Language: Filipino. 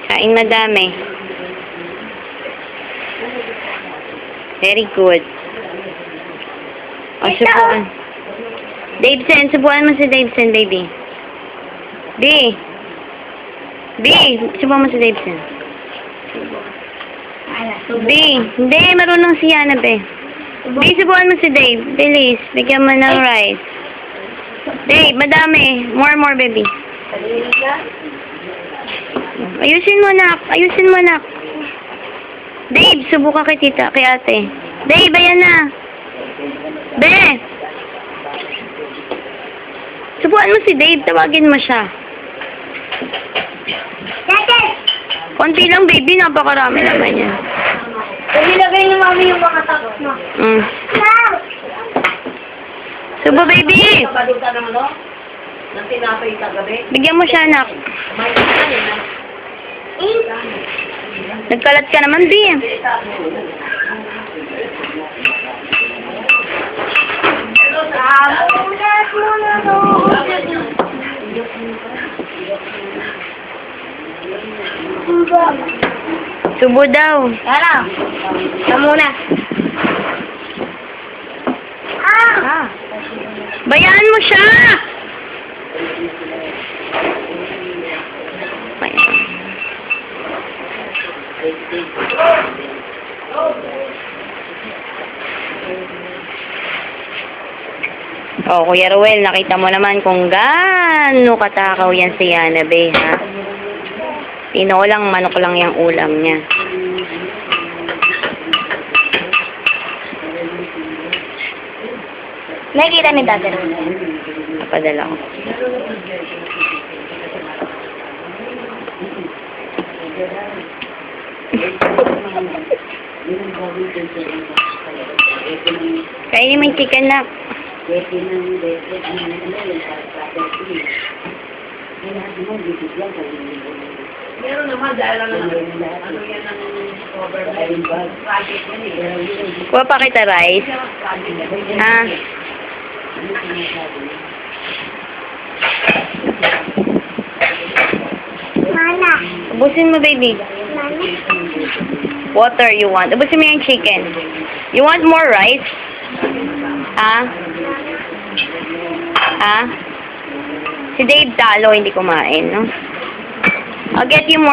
Kain madami. Very good. O, subukan. Davesen, subukan mo si Davesen, baby. B. Subukan mo si Davesen. B. Hindi, marunong si Yana, B. B, subukan mo si Dave. Bilis, bigyan mo ng rice. Dave, madami. More, baby. Ayusin mo, nak. Ayusin mo, nak. Dave, subukan kay tita, kay ate. Dave, ayan na. Be! Subukan mo si Dave, tawagin mo siya. Konti lang, baby, napakarami naman yan. Nilagay ni mami yung mga tapos mo. Subo, baby! Kapalog ka ng ano? Nang tinapay sa gabi? Bigyan mo siya, anak. May kanin na. Nagkalat ka naman, B. Amulat mo na to. Subo daw. Ano? Ito muna. Bayaan mo siya! Oh, Kuya Ruel, nakita mo naman kung gaano katakaw yan si Yana, be, ha? Tinolang manok lang yung ulam niya. Nakikita ni Dada. Napadala ko. Kainin mo yung chicken na. Meron naman dahil ano yan ang cover project yan eh. Kuha pa kita rice. Ah. Mana? Ubusin mo, baby. Water you want. Ubusin mo yung chicken. You want more rice? Ah? Ah? Si Dave talo, hindi kumain, no? I'll get you more.